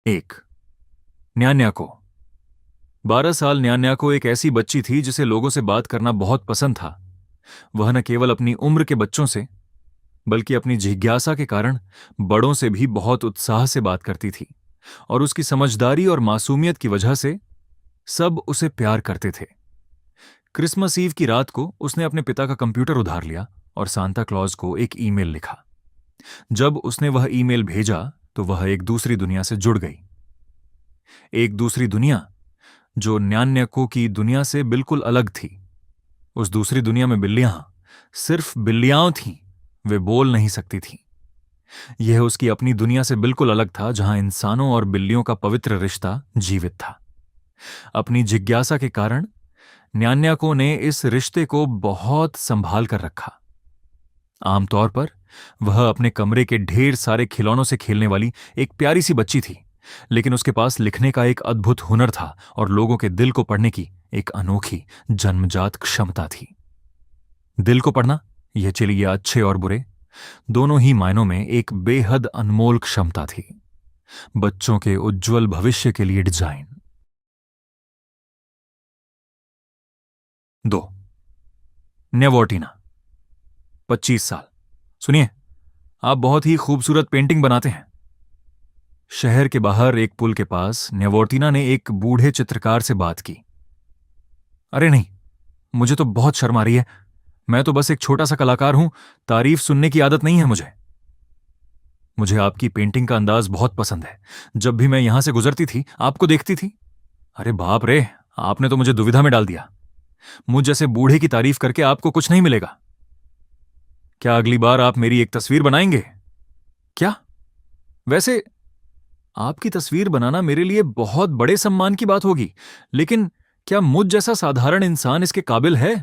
एक, न्यान्या को। 12 साल न्यान्या को एक ऐसी बच्ची थी जिसे लोगों से बात करना बहुत पसंद था। वह न केवल अपनी उम्र के बच्चों से बल्कि अपनी जिज्ञासा के कारण बड़ों से भी बहुत उत्साह से बात करती थी, और उसकी समझदारी और मासूमियत की वजह से सब उसे प्यार करते थे। क्रिसमस ईव की रात को उसने अपने पिता का कंप्यूटर उधार लिया और सांता क्लॉज को एक ईमेल लिखा। जब उसने वह ईमेल भेजा तो वह एक दूसरी दुनिया से जुड़ गई। एक दूसरी दुनिया जो न्यान्याको की दुनिया से बिल्कुल अलग थी। उस दूसरी दुनिया में बिल्लियां सिर्फ बिल्लियां थीं, वे बोल नहीं सकती थीं। यह उसकी अपनी दुनिया से बिल्कुल अलग था, जहां इंसानों और बिल्लियों का पवित्र रिश्ता जीवित था। अपनी जिज्ञासा के कारण न्यान्याको ने इस रिश्ते को बहुत संभाल कर रखा। आमतौर पर वह अपने कमरे के ढेर सारे खिलौनों से खेलने वाली एक प्यारी सी बच्ची थी, लेकिन उसके पास लिखने का एक अद्भुत हुनर था और लोगों के दिल को पढ़ने की एक अनोखी जन्मजात क्षमता थी। दिल को पढ़ना, यह चलिए अच्छे और बुरे दोनों ही मायनों में एक बेहद अनमोल क्षमता थी। बच्चों के उज्जवल भविष्य के लिए डिजाइन। 2, नेवोर्टिना, 25 साल। सुनिए, आप बहुत ही खूबसूरत पेंटिंग बनाते हैं। शहर के बाहर एक पुल के पास नेवोर्टिना ने एक बूढ़े चित्रकार से बात की। अरे नहीं, मुझे तो बहुत शर्म आ रही है। मैं तो बस एक छोटा सा कलाकार हूं, तारीफ सुनने की आदत नहीं है मुझे। मुझे आपकी पेंटिंग का अंदाज बहुत पसंद है। जब भी मैं यहां से गुजरती थी आपको देखती थी। अरे बाप रे, आपने तो मुझे दुविधा में डाल दिया। मुझ जैसे बूढ़े की तारीफ करके आपको कुछ नहीं मिलेगा। क्या अगली बार आप मेरी एक तस्वीर बनाएंगे? क्या? वैसे आपकी तस्वीर बनाना मेरे लिए बहुत बड़े सम्मान की बात होगी, लेकिन क्या मुझ जैसा साधारण इंसान इसके काबिल है?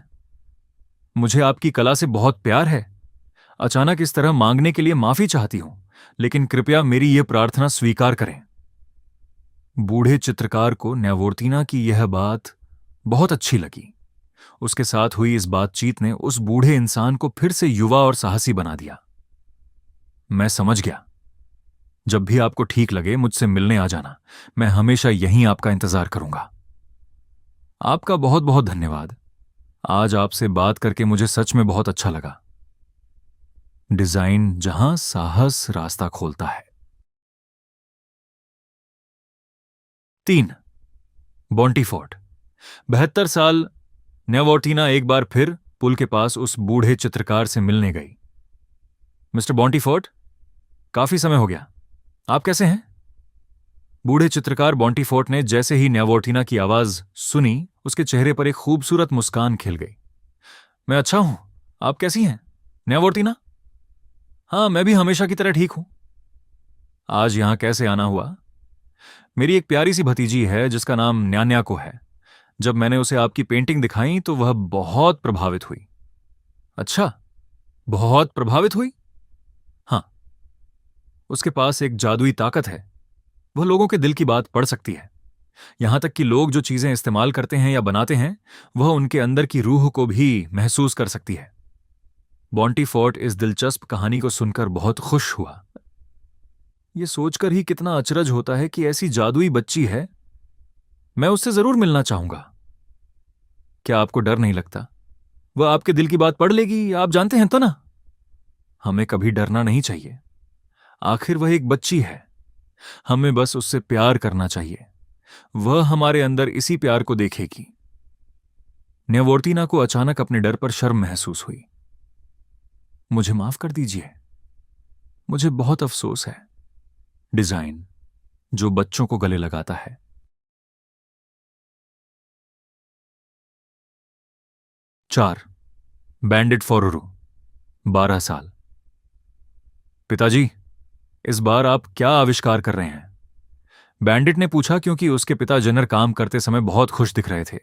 मुझे आपकी कला से बहुत प्यार है। अचानक इस तरह मांगने के लिए माफी चाहती हूं, लेकिन कृपया मेरी यह प्रार्थना स्वीकार करें। बूढ़े चित्रकार को नेवोर्टिना की यह बात बहुत अच्छी लगी। उसके साथ हुई इस बातचीत ने उस बूढ़े इंसान को फिर से युवा और साहसी बना दिया। मैं समझ गया। जब भी आपको ठीक लगे मुझसे मिलने आ जाना। मैं हमेशा यहीं आपका इंतजार करूंगा। आपका बहुत बहुत धन्यवाद। आज आपसे बात करके मुझे सच में बहुत अच्छा लगा। डिजाइन जहां साहस रास्ता खोलता है। 3, बॉन्टीफोर्ट, 72 साल। नेवोर्टिना एक बार फिर पुल के पास उस बूढ़े चित्रकार से मिलने गई। मिस्टर बॉन्टीफोर्ट, काफी समय हो गया, आप कैसे हैं? बूढ़े चित्रकार बॉन्टीफोर्ट ने जैसे ही नेवोर्टिना की आवाज सुनी, उसके चेहरे पर एक खूबसूरत मुस्कान खिल गई। मैं अच्छा हूं, आप कैसी हैं नेवोर्टिना? हाँ, मैं भी हमेशा की तरह ठीक हूं। आज यहां कैसे आना हुआ? मेरी एक प्यारी सी भतीजी है जिसका नाम न्यान्याको है। जब मैंने उसे आपकी पेंटिंग दिखाई तो वह बहुत प्रभावित हुई। अच्छा, बहुत प्रभावित हुई? हाँ, उसके पास एक जादुई ताकत है। वह लोगों के दिल की बात पढ़ सकती है। यहां तक कि लोग जो चीजें इस्तेमाल करते हैं या बनाते हैं, वह उनके अंदर की रूह को भी महसूस कर सकती है। बॉन्टीफोर्ट इस दिलचस्प कहानी को सुनकर बहुत खुश हुआ। यह सोचकर ही कितना अचरज होता है कि ऐसी जादुई बच्ची है। मैं उससे जरूर मिलना चाहूंगा। क्या आपको डर नहीं लगता? वह आपके दिल की बात पढ़ लेगी, आप जानते हैं तो ना। हमें कभी डरना नहीं चाहिए। आखिर वह एक बच्ची है। हमें बस उससे प्यार करना चाहिए। वह हमारे अंदर इसी प्यार को देखेगी। नेवोर्टिना को अचानक अपने डर पर शर्म महसूस हुई। मुझे माफ कर दीजिए, मुझे बहुत अफसोस है। डिजाइन जो बच्चों को गले लगाता है। 4, बैंडिट फोरोरू, 12 साल। पिताजी, इस बार आप क्या आविष्कार कर रहे हैं? बैंडिट ने पूछा, क्योंकि उसके पिता जेनर काम करते समय बहुत खुश दिख रहे थे।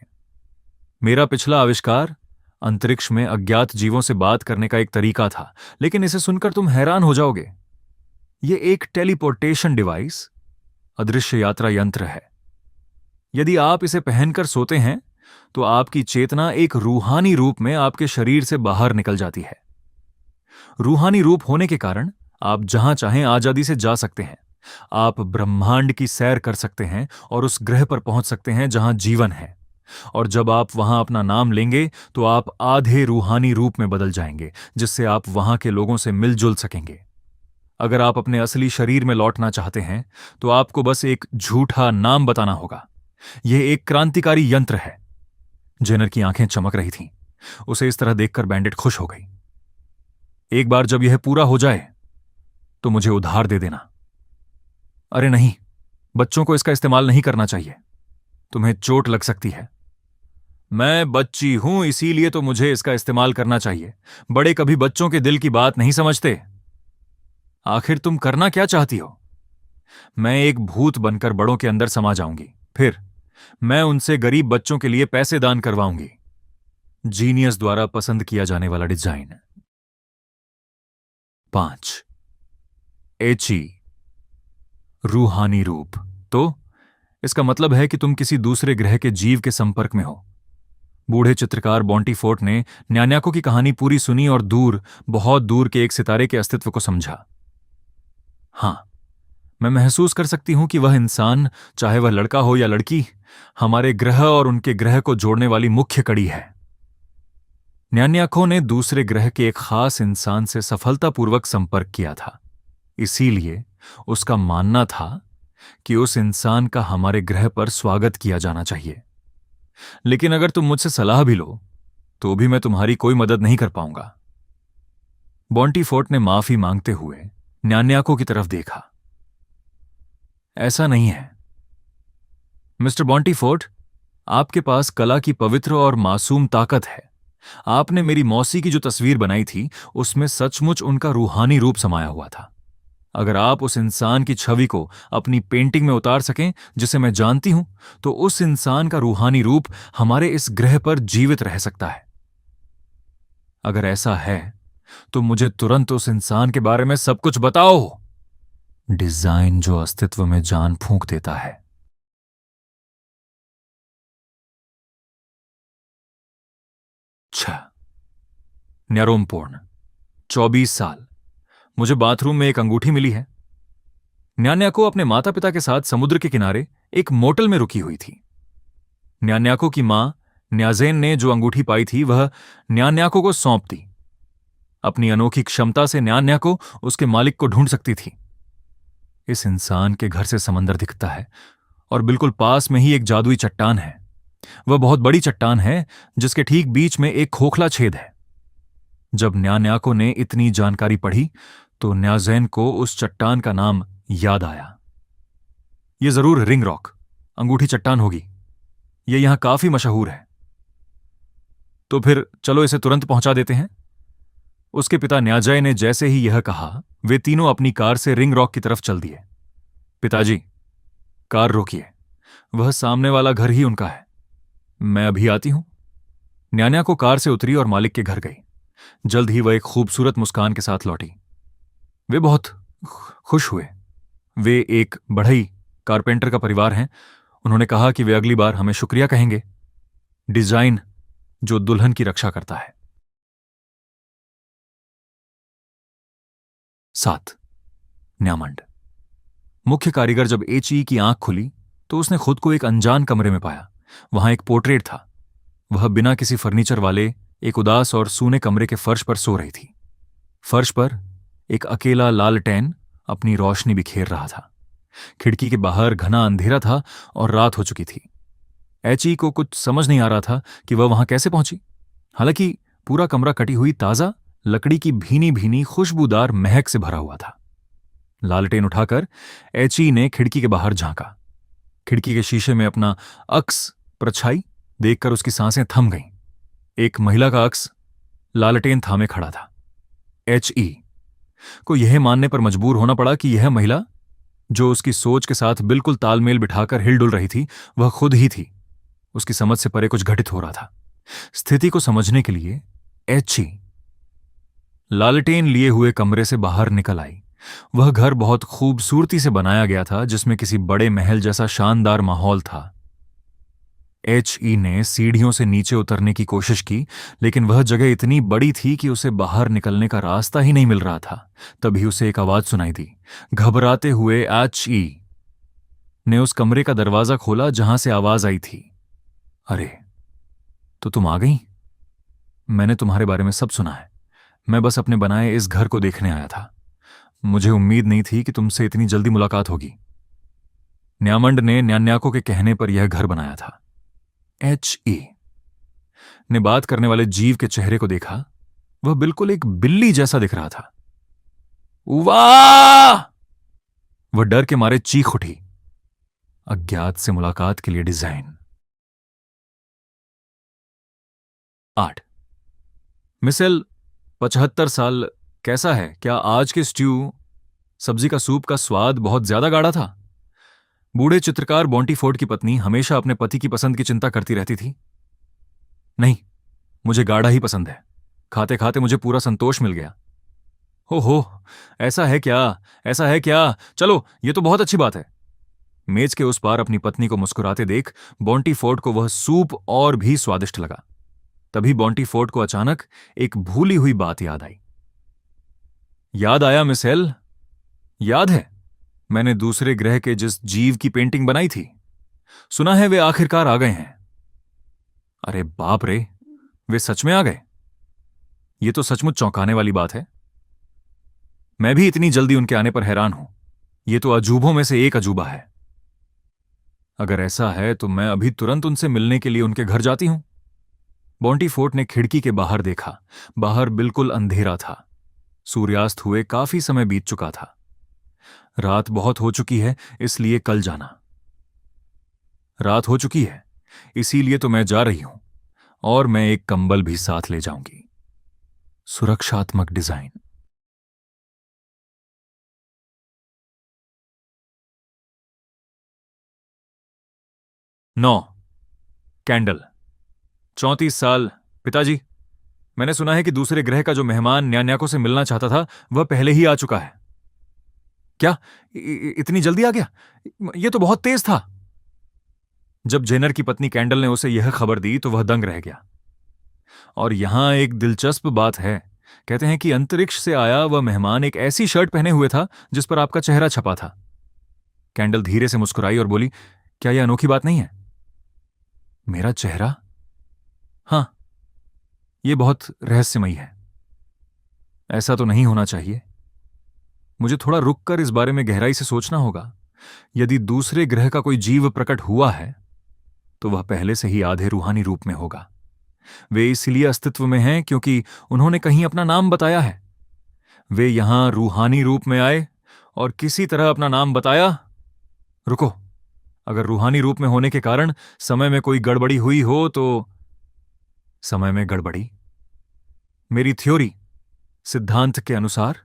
मेरा पिछला आविष्कार अंतरिक्ष में अज्ञात जीवों से बात करने का एक तरीका था, लेकिन इसे सुनकर तुम हैरान हो जाओगे। यह एक टेलीपोर्टेशन डिवाइस, अदृश्य यात्रा यंत्र है। यदि आप इसे पहनकर सोते हैं तो आपकी चेतना एक रूहानी रूप में आपके शरीर से बाहर निकल जाती है। रूहानी रूप होने के कारण आप जहां चाहें आजादी से जा सकते हैं। आप ब्रह्मांड की सैर कर सकते हैं और उस ग्रह पर पहुंच सकते हैं जहां जीवन है। और जब आप वहां अपना नाम लेंगे तो आप आधे रूहानी रूप में बदल जाएंगे, जिससे आप वहां के लोगों से मिलजुल सकेंगे। अगर आप अपने असली शरीर में लौटना चाहते हैं तो आपको बस एक झूठा नाम बताना होगा। यह एक क्रांतिकारी यंत्र है। जेनर की आंखें चमक रही थीं। उसे इस तरह देखकर बैंडिट खुश हो गई। एक बार जब यह पूरा हो जाए तो मुझे उधार दे देना। अरे नहीं, बच्चों को इसका इस्तेमाल नहीं करना चाहिए। तुम्हें चोट लग सकती है। मैं बच्ची हूं, इसीलिए तो मुझे इसका इस्तेमाल करना चाहिए। बड़े कभी बच्चों के दिल की बात नहीं समझते। आखिर तुम करना क्या चाहती हो? मैं एक भूत बनकर बड़ों के अंदर समा जाऊंगी। फिर मैं उनसे गरीब बच्चों के लिए पैसे दान करवाऊंगी। जीनियस द्वारा पसंद किया जाने वाला डिजाइन। 5 एची रूहानी रूप। तो इसका मतलब है कि तुम किसी दूसरे ग्रह के जीव के संपर्क में हो। बूढ़े चित्रकार बॉन्टीफोर्ट ने न्यान्याको की कहानी पूरी सुनी और दूर, बहुत दूर के एक सितारे के अस्तित्व को समझा। हां, मैं महसूस कर सकती हूं कि वह इंसान, चाहे वह लड़का हो या लड़की, हमारे ग्रह और उनके ग्रह को जोड़ने वाली मुख्य कड़ी है। न्यान्याको ने दूसरे ग्रह के एक खास इंसान से सफलतापूर्वक संपर्क किया था। इसीलिए उसका मानना था कि उस इंसान का हमारे ग्रह पर स्वागत किया जाना चाहिए। लेकिन अगर तुम मुझसे सलाह भी लो तो भी मैं तुम्हारी कोई मदद नहीं कर पाऊंगा। बॉन्टीफोर्ट ने माफी मांगते हुए न्यान्याको की तरफ देखा। ऐसा नहीं है मिस्टर बॉन्टीफोर्ट, आपके पास कला की पवित्र और मासूम ताकत है। आपने मेरी मौसी की जो तस्वीर बनाई थी उसमें सचमुच उनका रूहानी रूप समाया हुआ था। अगर आप उस इंसान की छवि को अपनी पेंटिंग में उतार सकें जिसे मैं जानती हूं, तो उस इंसान का रूहानी रूप हमारे इस ग्रह पर जीवित रह सकता है। अगर ऐसा है तो मुझे तुरंत उस इंसान के बारे में सब कुछ बताओ। डिजाइन जो अस्तित्व में जान फूंक देता है। 6 न्यारोमपोर्न, 24 साल। मुझे बाथरूम में एक अंगूठी मिली है। न्यान्याको अपने माता पिता के साथ समुद्र के किनारे एक मोटल में रुकी हुई थी। न्यान्याको की मां न्याजेन ने जो अंगूठी पाई थी वह न्यान्याको को सौंप दी। अपनी अनोखी क्षमता से न्यान्याको उसके मालिक को ढूंढ सकती थी। इस इंसान के घर से समंदर दिखता है और बिल्कुल पास में ही एक जादुई चट्टान है। वह बहुत बड़ी चट्टान है जिसके ठीक बीच में एक खोखला छेद है। जब न्यान्याको ने इतनी जानकारी पढ़ी तो न्याजेन को उस चट्टान का नाम याद आया। यह जरूर रिंग रॉक, अंगूठी चट्टान होगी। यह यहां काफी मशहूर है। तो फिर चलो इसे तुरंत पहुंचा देते हैं। उसके पिता न्याजय ने जैसे ही यह कहा, वे तीनों अपनी कार से रिंग रॉक की तरफ चल दिए। पिताजी, कार रोकिए, वह सामने वाला घर ही उनका है। मैं अभी आती हूं। न्यान्याको कार से उतरी और मालिक के घर गई। जल्द ही वह एक खूबसूरत मुस्कान के साथ लौटी। वे बहुत खुश हुए। वे एक बढ़ई कारपेंटर का परिवार हैं। उन्होंने कहा कि वे अगली बार हमें शुक्रिया कहेंगे। डिजाइन जो दुल्हन की रक्षा करता है। 7 न्यामंड। मुख्य कारीगर जब एची की आंख खुली तो उसने खुद को एक अनजान कमरे में पाया। वहां एक पोर्ट्रेट था। वह बिना किसी फर्नीचर वाले एक उदास और सूने कमरे के फर्श पर सो रही थी। फर्श पर एक अकेला लालटेन अपनी रोशनी बिखेर रहा था। खिड़की के बाहर घना अंधेरा था और रात हो चुकी थी। एची को कुछ समझ नहीं आ रहा था कि वह वहां कैसे पहुंची। हालांकि पूरा कमरा कटी हुई ताजा लकड़ी की भीनी भीनी खुशबूदार महक से भरा हुआ था। लालटेन उठाकर एची ने खिड़की के बाहर झांका। खिड़की के शीशे में अपना अक्स परछाई देखकर उसकी सांसें थम गईं। एक महिला का अक्स लालटेन थामे खड़ा था। एचई को यह मानने पर मजबूर होना पड़ा कि यह महिला, जो उसकी सोच के साथ बिल्कुल तालमेल बिठाकर हिलडुल रही थी, वह खुद ही थी। उसकी समझ से परे कुछ घटित हो रहा था। स्थिति को समझने के लिए एचई लालटेन लिए हुए कमरे से बाहर निकल आई। वह घर बहुत खूबसूरती से बनाया गया था, जिसमें किसी बड़े महल जैसा शानदार माहौल था। HE ने सीढ़ियों से नीचे उतरने की कोशिश की, लेकिन वह जगह इतनी बड़ी थी कि उसे बाहर निकलने का रास्ता ही नहीं मिल रहा था। तभी उसे एक आवाज सुनाई दी। घबराते हुए HE ने उस कमरे का दरवाजा खोला जहां से आवाज आई थी। अरे, तो तुम आ गई? मैंने तुम्हारे बारे में सब सुना है। मैं बस अपने बनाए इस घर को देखने आया था। मुझे उम्मीद नहीं थी कि तुमसे इतनी जल्दी मुलाकात होगी। न्यामंड ने न्यान्याको के कहने पर यह घर बनाया था। HE ने बात करने वाले जीव के चेहरे को देखा। वह बिल्कुल एक बिल्ली जैसा दिख रहा था। वाह! वह डर के मारे चीख उठी। अज्ञात से मुलाकात के लिए डिजाइन। 8 मिसेल 75 साल, कैसा है? क्या आज के स्ट्यू सब्जी का सूप का स्वाद बहुत ज्यादा गाढ़ा था? बूढ़े चित्रकार बॉन्टीफोर्ड की पत्नी हमेशा अपने पति की पसंद की चिंता करती रहती थी। नहीं, मुझे गाढ़ा ही पसंद है। खाते खाते मुझे पूरा संतोष मिल गया। हो, ऐसा है क्या? ऐसा है क्या? चलो, यह तो बहुत अच्छी बात है। मेज के उस पार अपनी पत्नी को मुस्कुराते देख बॉन्टीफोर्ड को वह सूप और भी स्वादिष्ट लगा। तभी बॉन्टीफोर्ड को अचानक एक भूली हुई बात याद आई। याद आया मिसेल, याद है मैंने दूसरे ग्रह के जिस जीव की पेंटिंग बनाई थी? सुना है वे आखिरकार आ गए हैं। अरे बाप रे, वे सच में आ गए? ये तो सचमुच चौंकाने वाली बात है। मैं भी इतनी जल्दी उनके आने पर हैरान हूं। ये तो अजूबों में से एक अजूबा है। अगर ऐसा है तो मैं अभी तुरंत उनसे मिलने के लिए उनके घर जाती हूं। बॉन्टीफोर्ड ने खिड़की के बाहर देखा। बाहर बिल्कुल अंधेरा था। सूर्यास्त हुए काफी समय बीत चुका था। रात बहुत हो चुकी है, इसलिए कल जाना। रात हो चुकी है, इसीलिए तो मैं जा रही हूं, और मैं एक कंबल भी साथ ले जाऊंगी। सुरक्षात्मक डिजाइन। 9 कैंडल 34 साल, पिताजी, मैंने सुना है कि दूसरे ग्रह का जो मेहमान न्यान्याको से मिलना चाहता था वह पहले ही आ चुका है। क्या? इतनी जल्दी आ गया? यह तो बहुत तेज था। जब जेनर की पत्नी कैंडल ने उसे यह खबर दी तो वह दंग रह गया। और यहां एक दिलचस्प बात है। कहते हैं कि अंतरिक्ष से आया वह मेहमान एक ऐसी शर्ट पहने हुए था जिस पर आपका चेहरा छपा था। कैंडल धीरे से मुस्कुराई और बोली, क्या यह अनोखी बात नहीं है? मेरा चेहरा? हां, यह बहुत रहस्यमयी है। ऐसा तो नहीं होना चाहिए। मुझे थोड़ा रुककर इस बारे में गहराई से सोचना होगा। यदि दूसरे ग्रह का कोई जीव प्रकट हुआ है तो वह पहले से ही आधे रूहानी रूप में होगा। वे इसलिए अस्तित्व में हैं क्योंकि उन्होंने कहीं अपना नाम बताया है। वे यहां रूहानी रूप में आए और किसी तरह अपना नाम बताया। रुको, अगर रूहानी रूप में होने के कारण समय में कोई गड़बड़ी हुई हो तो समय में गड़बड़ी? मेरी थ्योरी, सिद्धांत के अनुसार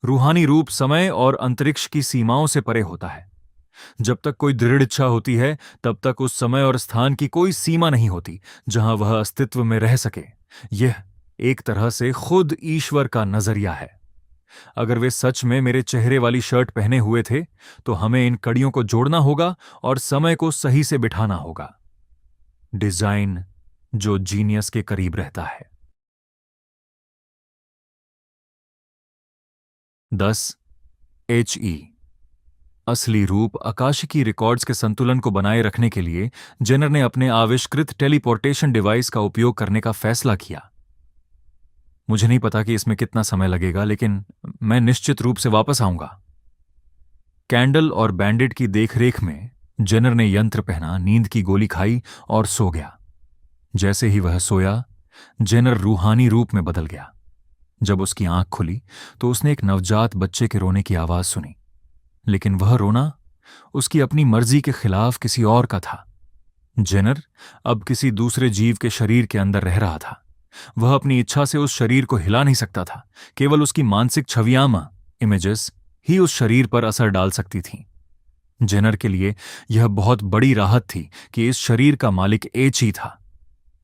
रूहानी रूप समय और अंतरिक्ष की सीमाओं से परे होता है। जब तक कोई दृढ़ इच्छा होती है तब तक उस समय और स्थान की कोई सीमा नहीं होती जहां वह अस्तित्व में रह सके। यह एक तरह से खुद ईश्वर का नजरिया है। अगर वे सच में मेरे चेहरे वाली शर्ट पहने हुए थे तो हमें इन कड़ियों को जोड़ना होगा और समय को सही से बिठाना होगा। डिजाइन जो जीनियस के करीब रहता है। 10 HE असली रूप आकाशिकी रिकॉर्ड्स के संतुलन को बनाए रखने के लिए जेनर ने अपने आविष्कृत टेलीपोर्टेशन डिवाइस का उपयोग करने का फैसला किया। मुझे नहीं पता कि इसमें कितना समय लगेगा, लेकिन मैं निश्चित रूप से वापस आऊंगा। कैंडल और बैंडिट की देखरेख में जेनर ने यंत्र पहना, नींद की गोली खाई और सो गया। जैसे ही वह सोया, जेनर रूहानी रूप में बदल गया। जब उसकी आंख खुली तो उसने एक नवजात बच्चे के रोने की आवाज सुनी, लेकिन वह रोना उसकी अपनी मर्जी के खिलाफ किसी और का था। जेनर अब किसी दूसरे जीव के शरीर के अंदर रह रहा था। वह अपनी इच्छा से उस शरीर को हिला नहीं सकता था। केवल उसकी मानसिक छवियां, इमेजेस ही उस शरीर पर असर डाल सकती थीं। जेनर के लिए यह बहुत बड़ी राहत थी कि इस शरीर का मालिक HE था।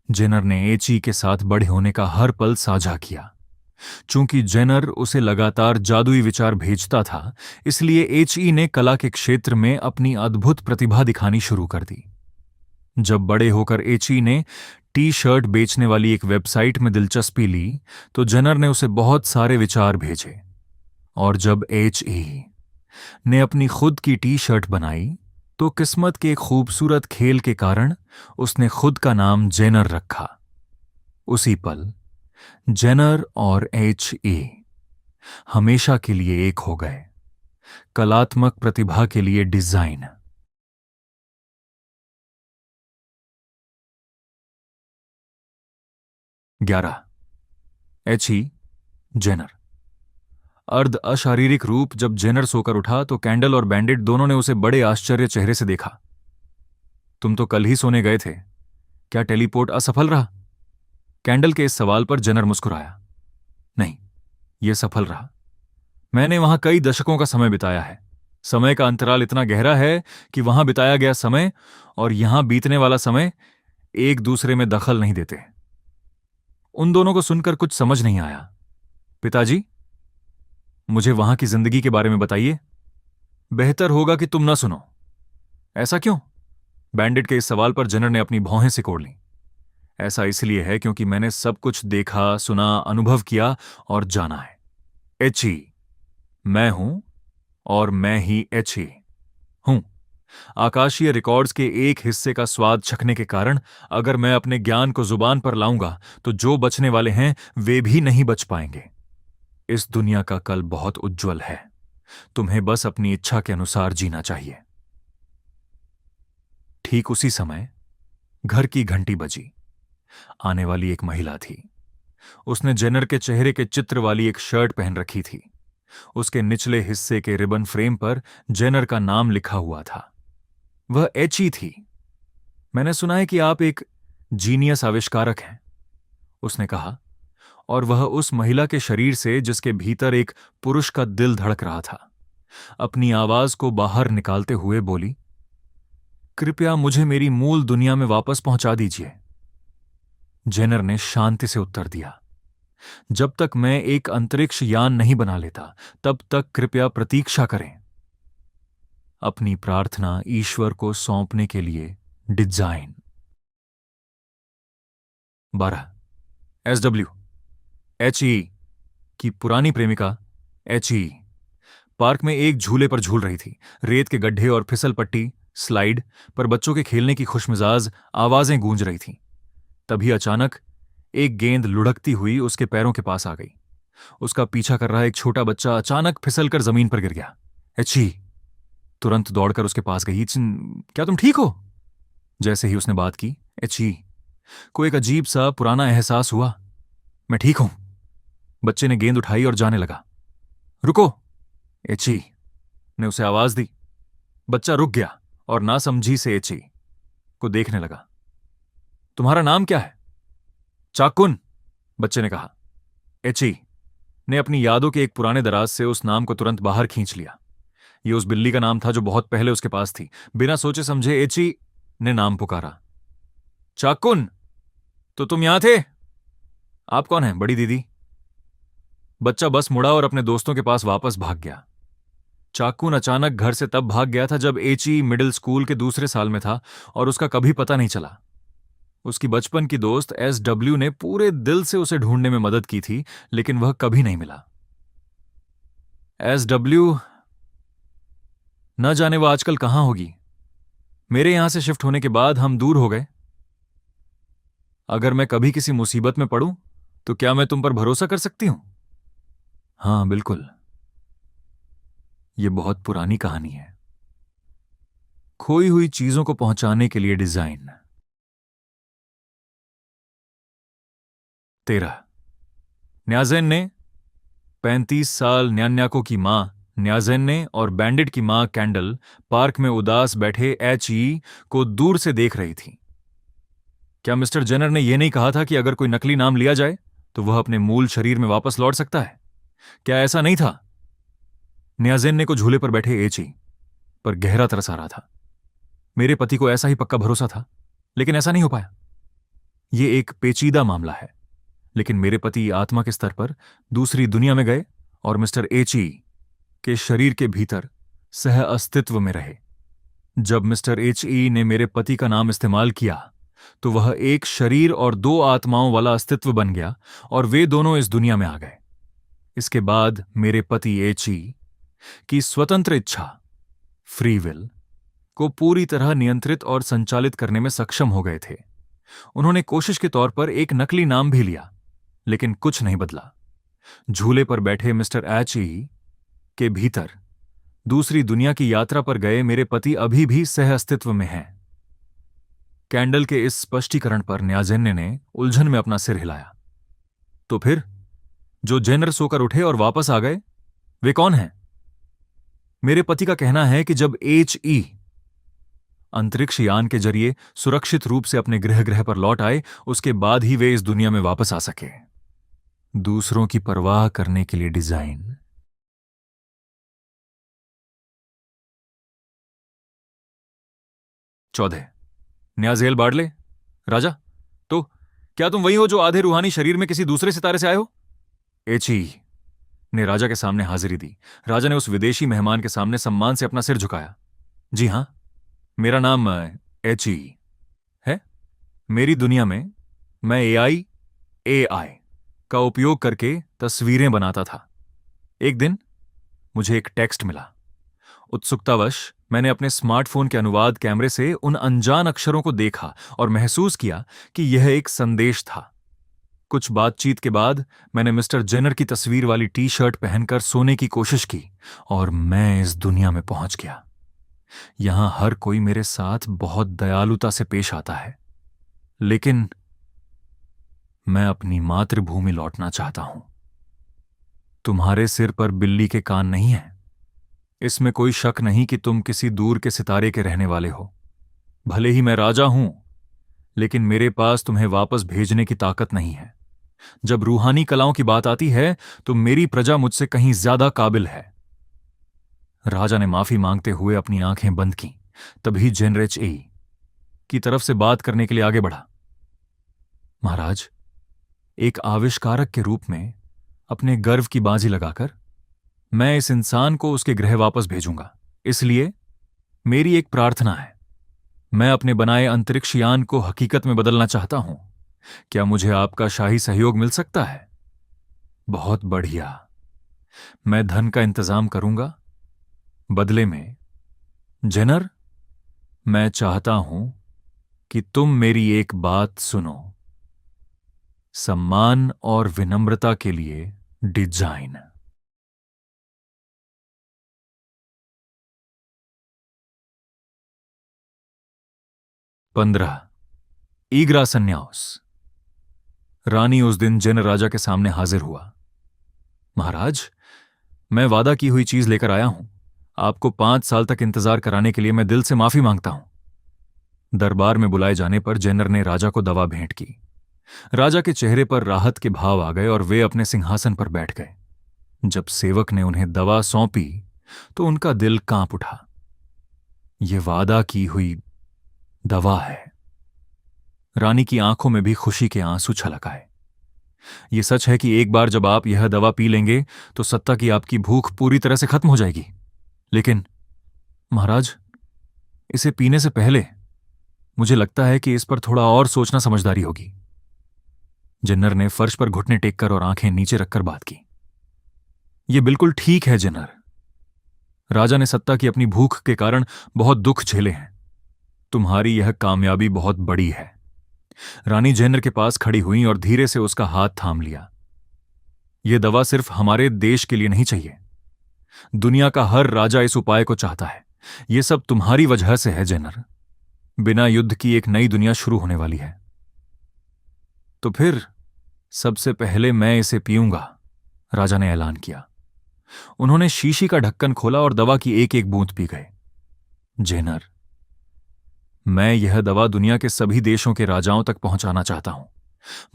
जेनर ने HE के साथ बड़े होने का हर पल साझा किया। चूंकि जेनर उसे लगातार जादुई विचार भेजता था, इसलिए HE ने कला के क्षेत्र में अपनी अद्भुत प्रतिभा दिखानी शुरू कर दी। जब बड़े होकर एची ने टी शर्ट बेचने वाली एक वेबसाइट में दिलचस्पी ली तो जेनर ने उसे बहुत सारे विचार भेजे। और जब एच ने अपनी खुद की टी शर्ट बनाई तो किस्मत के एक खूबसूरत खेल के कारण उसने खुद का नाम जेनर रखा। उसी पल जेनर और हमेशा के लिए एक हो गए, कलात्मक प्रतिभा के लिए डिजाइन। 11 जेनर। अर्ध अशारीरिक रूप। जब जेनर सोकर उठा तो कैंडल और बैंडिट दोनों ने उसे बड़े आश्चर्य चेहरे से देखा। तुम तो कल ही सोने गए थे, क्या टेलीपोर्ट असफल रहा? कैंडल के इस सवाल पर जेनर मुस्कुराया। नहीं, यह सफल रहा। मैंने वहां कई दशकों का समय बिताया है। समय का अंतराल इतना गहरा है कि वहां बिताया गया समय और यहां बीतने वाला समय एक दूसरे में दखल नहीं देते। उन दोनों को सुनकर कुछ समझ नहीं आया। पिताजी, मुझे वहां की जिंदगी के बारे में बताइए। बेहतर होगा कि तुम न सुनो। ऐसा क्यों? बैंडिट के इस सवाल पर जेनर ने अपनी भौहें सिकोड़ लीं। ऐसा इसलिए है क्योंकि मैंने सब कुछ देखा, सुना, अनुभव किया और जाना है। मैं हूं और मैं ही हूं। आकाशीय रिकॉर्ड्स के एक हिस्से का स्वाद चखने के कारण अगर मैं अपने ज्ञान को जुबान पर लाऊंगा तो जो बचने वाले हैं वे भी नहीं बच पाएंगे। इस दुनिया का कल बहुत उज्जवल है। तुम्हें बस अपनी इच्छा के अनुसार जीना चाहिए। ठीक उसी समय घर की घंटी बजी। आने वाली एक महिला थी। उसने जेनर के चेहरे के चित्र वाली एक शर्ट पहन रखी थी। उसके निचले हिस्से के रिबन फ्रेम पर जेनर का नाम लिखा हुआ था। वह थी। मैंने सुना है कि आप एक जीनियस आविष्कारक हैं, उसने कहा, और वह उस महिला के शरीर से जिसके भीतर एक पुरुष का दिल धड़क रहा था अपनी आवाज को बाहर निकालते हुए बोली, कृपया मुझे मेरी मूल दुनिया में वापस पहुंचा दीजिए। जेनर ने शांति से उत्तर दिया, जब तक मैं एक अंतरिक्ष यान नहीं बना लेता तब तक कृपया प्रतीक्षा करें। अपनी प्रार्थना ईश्वर को सौंपने के लिए डिजाइन। 12 की पुरानी प्रेमिका पार्क में एक झूले पर झूल रही थी। रेत के गड्ढे और फिसल पट्टी स्लाइड पर बच्चों के खेलने की खुशमिजाज आवाजें गूंज रही थीं। तभी अचानक एक गेंद लुढ़कती हुई उसके पैरों के पास आ गई। उसका पीछा कर रहा एक छोटा बच्चा अचानक फिसलकर जमीन पर गिर गया। तुरंत दौड़कर उसके पास गई। क्या तुम ठीक हो? जैसे ही उसने बात की, को एक अजीब सा पुराना एहसास हुआ। मैं ठीक हूं। बच्चे ने गेंद उठाई और जाने लगा। रुको, ने उसे आवाज दी। बच्चा रुक गया और नासमझी से को देखने लगा। तुम्हारा नाम क्या है? चाकुन, बच्चे ने कहा। ने अपनी यादों के एक पुराने दराज से उस नाम को तुरंत बाहर खींच लिया। यह उस बिल्ली का नाम था जो बहुत पहले उसके पास थी। बिना सोचे समझे ने नाम पुकारा। चाकुन, तो तुम यहां थे? आप कौन हैं, बड़ी दीदी? बच्चा बस मुड़ा और अपने दोस्तों के पास वापस भाग गया। चाकुन अचानक घर से तब भाग गया था जब मिडिल स्कूल के दूसरे साल में था और उसका कभी पता नहीं चला। उसकी बचपन की दोस्त SW ने पूरे दिल से उसे ढूंढने में मदद की थी, लेकिन वह कभी नहीं मिला। SW न जाने वह आजकल कहां होगी। मेरे यहां से शिफ्ट होने के बाद हम दूर हो गए। अगर मैं कभी किसी मुसीबत में पड़ूं तो क्या मैं तुम पर भरोसा कर सकती हूं? हां, बिल्कुल। यह बहुत पुरानी कहानी है। खोई हुई चीजों को पहुंचाने के लिए डिजाइन। 13 न्याजेन ने 35 साल न्यान्याको की मां न्याजेन ने और बैंडिट की मां कैंडल पार्क में उदास बैठे को दूर से देख रही थी। क्या मिस्टर जेनर ने यह नहीं कहा था कि अगर कोई नकली नाम लिया जाए तो वह अपने मूल शरीर में वापस लौट सकता है? क्या ऐसा नहीं था? न्याजेन ने को झूले पर बैठे पर गहरा तरस आ रहा था। मेरे पति को ऐसा ही पक्का भरोसा था, लेकिन ऐसा नहीं हो पाया। यह एक पेचीदा मामला है, लेकिन मेरे पति आत्मा के स्तर पर दूसरी दुनिया में गए और मिस्टर के शरीर के भीतर सह अस्तित्व में रहे। जब मिस्टर HE ने मेरे पति का नाम इस्तेमाल किया तो वह एक शरीर और दो आत्माओं वाला अस्तित्व बन गया और वे दोनों इस दुनिया में आ गए। इसके बाद मेरे पति HE की स्वतंत्र इच्छा, फ्री विल, को पूरी तरह नियंत्रित और संचालित करने में सक्षम हो गए थे। उन्होंने कोशिश के तौर पर एक नकली नाम भी लिया, लेकिन कुछ नहीं बदला। झूले पर बैठे मिस्टर HE के भीतर दूसरी दुनिया की यात्रा पर गए मेरे पति अभी भी सह अस्तित्व में हैं। कैंडल के इस स्पष्टीकरण पर न्यायजन्य ने उलझन में अपना सिर हिलाया। तो फिर जो जेनर सोकर उठे और वापस आ गए, वे कौन हैं? मेरे पति का कहना है कि जब HE अंतरिक्ष यान के जरिए सुरक्षित रूप से अपने गृह पर लौट आए, उसके बाद ही वे इस दुनिया में वापस आ सके। दूसरों की परवाह करने के लिए डिजाइन। चौदह। न्याजेल बार्डले, राजा, तो क्या तुम वही हो जो आधे रूहानी शरीर में किसी दूसरे सितारे से आए हो? HE ने राजा के सामने हाजिरी दी। राजा ने उस विदेशी मेहमान के सामने सम्मान से अपना सिर झुकाया। जी हां, मेरा नाम HE है। मेरी दुनिया में मैं AI का उपयोग करके तस्वीरें बनाता था। एक दिन मुझे एक टेक्स्ट मिला। उत्सुकतावश मैंने अपने स्मार्टफोन के अनुवाद कैमरे से उन अनजान अक्षरों को देखा और महसूस किया कि यह एक संदेश था। कुछ बातचीत के बाद मैंने मिस्टर जेनर की तस्वीर वाली टी-शर्ट पहनकर सोने की कोशिश की और मैं इस दुनिया में पहुंच गया। यहां हर कोई मेरे साथ बहुत दयालुता से पेश आता है, लेकिन मैं अपनी मातृभूमि लौटना चाहता हूं। तुम्हारे सिर पर बिल्ली के कान नहीं हैं। इसमें कोई शक नहीं कि तुम किसी दूर के सितारे के रहने वाले हो। भले ही मैं राजा हूं, लेकिन मेरे पास तुम्हें वापस भेजने की ताकत नहीं है। जब रूहानी कलाओं की बात आती है तो मेरी प्रजा मुझसे कहीं ज्यादा काबिल है। राजा ने माफी मांगते हुए अपनी आंखें बंद की। तभी जेनर HE की तरफ से बात करने के लिए आगे बढ़ा। महाराज, एक आविष्कारक के रूप में अपने गर्व की बाजी लगाकर मैं इस इंसान को उसके गृह वापस भेजूंगा। इसलिए मेरी एक प्रार्थना है। मैं अपने बनाए अंतरिक्ष यान को हकीकत में बदलना चाहता हूं। क्या मुझे आपका शाही सहयोग मिल सकता है? बहुत बढ़िया। मैं धन का इंतजाम करूंगा। बदले में जेनर, मैं चाहता हूं कि तुम मेरी एक बात सुनो। सम्मान और विनम्रता के लिए डिजाइन। 15। ईग्रा संन्यास। रानी उस दिन जेनर राजा के सामने हाजिर हुआ। महाराज, मैं वादा की हुई चीज लेकर आया हूं। आपको 5 साल तक इंतजार कराने के लिए मैं दिल से माफी मांगता हूं। दरबार में बुलाए जाने पर जेनर ने राजा को दवा भेंट की। राजा के चेहरे पर राहत के भाव आ गए और वे अपने सिंहासन पर बैठ गए। जब सेवक ने उन्हें दवा सौंपी तो उनका दिल कांप उठा। ये वादा की हुई दवा है। रानी की आंखों में भी खुशी के आंसू छलक आए। यह सच है कि एक बार जब आप यह दवा पी लेंगे तो सत्ता की आपकी भूख पूरी तरह से खत्म हो जाएगी। लेकिन महाराज, इसे पीने से पहले मुझे लगता है कि इस पर थोड़ा और सोचना समझदारी होगी। जिन्नर ने फर्श पर घुटने टेककर और आंखें नीचे रखकर बात की। यह बिल्कुल ठीक है जिन्नर। राजा ने सत्ता की अपनी भूख के कारण बहुत दुख झेले हैं। तुम्हारी यह कामयाबी बहुत बड़ी है। रानी जेनर के पास खड़ी हुई और धीरे से उसका हाथ थाम लिया। यह दवा सिर्फ हमारे देश के लिए नहीं चाहिए। दुनिया का हर राजा इस उपाय को चाहता है। यह सब तुम्हारी वजह से है जेनर। बिना युद्ध की एक नई दुनिया शुरू होने वाली है। तो फिर सबसे पहले मैं इसे पीऊंगा, राजा ने ऐलान किया। उन्होंने शीशी का ढक्कन खोला और दवा की एक एक बूंद पी गए। जेनर, मैं यह दवा दुनिया के सभी देशों के राजाओं तक पहुंचाना चाहता हूं।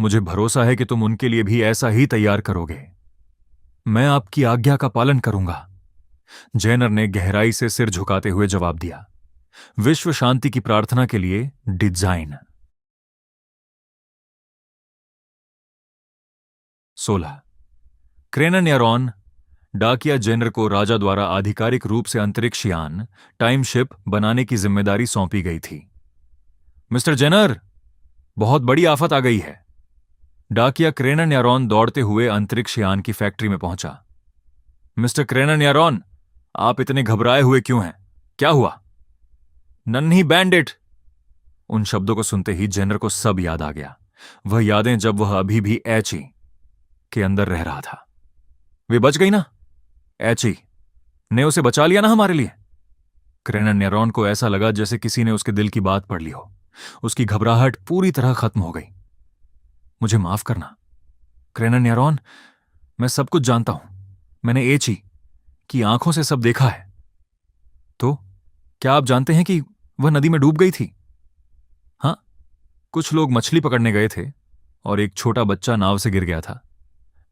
मुझे भरोसा है कि तुम उनके लिए भी ऐसा ही तैयार करोगे। मैं आपकी आज्ञा का पालन करूंगा, जेनर ने गहराई से सिर झुकाते हुए जवाब दिया। विश्व शांति की प्रार्थना के लिए डिजाइन। 16। क्रेनन यारोन डाकिया जेनर को राजा द्वारा आधिकारिक रूप से अंतरिक्ष यान टाइम शिप बनाने की जिम्मेदारी सौंपी गई थी। मिस्टर जेनर, बहुत बड़ी आफत आ गई है। डाकिया क्रेनन यारोन दौड़ते हुए अंतरिक्ष यान की फैक्ट्री में पहुंचा। मिस्टर क्रेनन यारोन, आप इतने घबराए हुए क्यों हैं? क्या हुआ? नन्ही बैंडिट। उन शब्दों को सुनते ही जेनर को सब याद आ गया, वह यादें जब वह अभी भी एची के अंदर रह रहा था। वे बच गई ना? एची ने उसे बचा लिया ना हमारे लिए? क्रेनन यारोन को ऐसा लगा जैसे किसी ने उसके दिल की बात पढ़ ली हो। उसकी घबराहट पूरी तरह खत्म हो गई। मुझे माफ करना क्रेनन यारोन, मैं सब कुछ जानता हूं। मैंने एची की आंखों से सब देखा है। तो क्या आप जानते हैं कि वह नदी में डूब गई थी? हां, कुछ लोग मछली पकड़ने गए थे और एक छोटा बच्चा नाव से गिर गया था।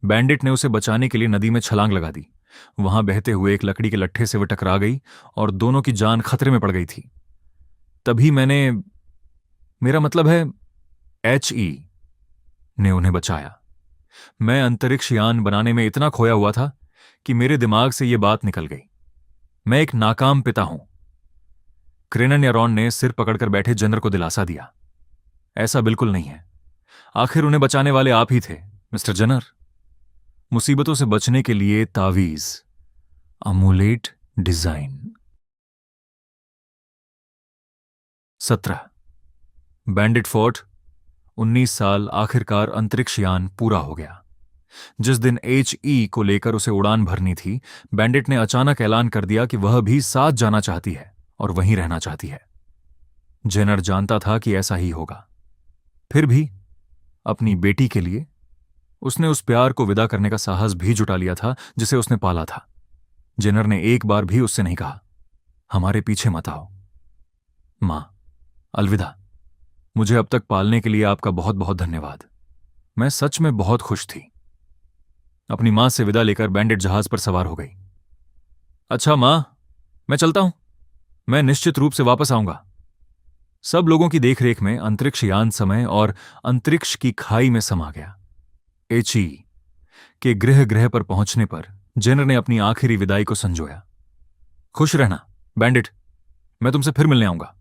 बैंडिट ने उसे बचाने के लिए नदी में छलांग लगा दी। वहां बहते हुए एक लकड़ी के लट्ठे से वह टकरा गई और दोनों की जान खतरे में पड़ गई थी। तभी मेरा मतलब है HE ने उन्हें बचाया। मैं अंतरिक्ष यान बनाने में इतना खोया हुआ था कि मेरे दिमाग से यह बात निकल गई। मैं एक नाकाम पिता हूं। क्रेनन यारोन ने सिर पकड़कर बैठे जनरल को दिलासा दिया। ऐसा बिल्कुल नहीं है। आखिर उन्हें बचाने वाले आप ही थे, मिस्टर जनर। मुसीबतों से बचने के लिए तावीज, अमूलेट डिजाइन। 17 bandit fort. 19 साल। आखिरकार अंतरिक्ष यान पूरा हो गया। जिस दिन HE को लेकर उसे उड़ान भरनी थी, बैंडिट ने अचानक ऐलान कर दिया कि वह भी साथ जाना चाहती है और वहीं रहना चाहती है। जेनर जानता था कि ऐसा ही होगा। फिर भी अपनी बेटी के लिए उसने उस प्यार को विदा करने का साहस भी जुटा लिया था जिसे उसने पाला था। जेनर ने एक बार भी उससे नहीं कहा, हमारे पीछे मत आओ। मां, अलविदा। मुझे अब तक पालने के लिए आपका बहुत बहुत धन्यवाद। मैं सच में बहुत खुश थी। अपनी मां से विदा लेकर बैंडिट जहाज पर सवार हो गई। अच्छा मां, मैं चलता हूं। मैं निश्चित रूप से वापस आऊंगा। सब लोगों की देखरेख में अंतरिक्ष यान समय और अंतरिक्ष की खाई में समा गया। HE के गृह पर पहुंचने पर जेनर ने अपनी आखिरी विदाई को संजोया। खुश रहना बैंडिट, मैं तुमसे फिर मिलने आऊंगा।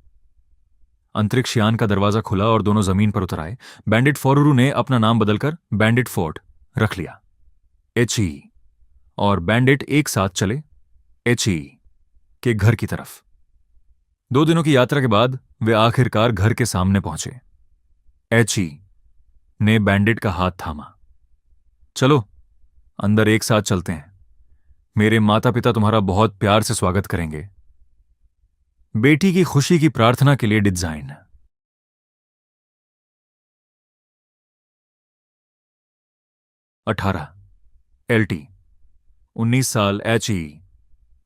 अंतरिक्ष यान का दरवाजा खुला और दोनों जमीन पर उतर आए। बैंडिट फोरूरू ने अपना नाम बदलकर बैंडिट फोर्ट रख लिया। HE और बैंडिट एक साथ चले HE के घर की तरफ। 2 दिनों की यात्रा के बाद वे आखिरकार घर के सामने पहुंचे। HE ने बैंडिट का हाथ थामा। चलो अंदर एक साथ चलते हैं। मेरे माता पिता तुम्हारा बहुत प्यार से स्वागत करेंगे। बेटी की खुशी की प्रार्थना के लिए डिजाइन। 18 LT। 19 साल। HE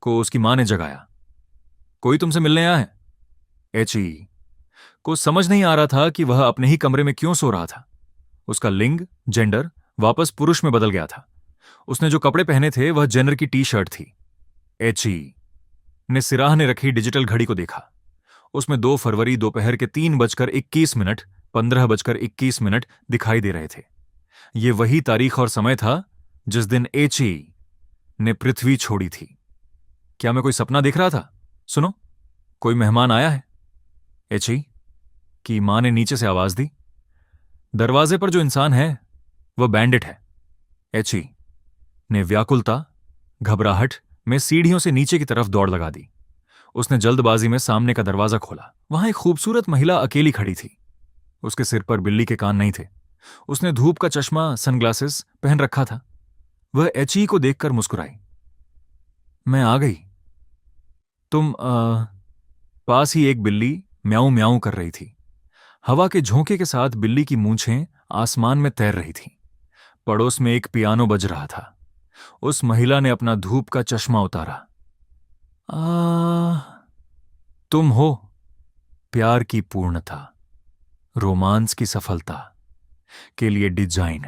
को उसकी मां ने जगाया। कोई तुमसे मिलने आया है? HE को समझ नहीं आ रहा था कि वह अपने ही कमरे में क्यों सो रहा था। उसका लिंग, जेंडर वापस पुरुष में बदल गया था। उसने जो कपड़े पहने थे वह जेनर की टी-शर्ट थी। HE ने सिराहने रखी डिजिटल घड़ी को देखा। उसमें 2 फरवरी दोपहर के 3:21, 15:21 दिखाई दे रहे थे। ये वही तारीख और समय था जिस दिन HE ने पृथ्वी छोड़ी थी। क्या मैं कोई सपना देख रहा था? सुनो, कोई मेहमान आया है। HE की मां ने नीचे से आवाज दी। दरवाजे पर जो इंसान है वह बैंडिट है। HE ने व्याकुलता, घबराहट में सीढ़ियों से नीचे की तरफ दौड़ लगा दी। उसने जल्दबाजी में सामने का दरवाजा खोला। वहां एक खूबसूरत महिला अकेली खड़ी थी। उसके सिर पर बिल्ली के कान नहीं थे। उसने धूप का चश्मा, सनग्लासेस पहन रखा था। वह HE को देखकर मुस्कुराई। मैं आ गई। तुम पास ही एक बिल्ली म्याऊं म्याऊं कर रही थी। हवा के झोंके के साथ बिल्ली की मूंछें आसमान में तैर रही थीं। पड़ोस में एक पियानो बज रहा था। उस महिला ने अपना धूप का चश्मा उतारा। तुम हो प्यार की पूर्णता, रोमांस की सफलता के लिए डिजाइन।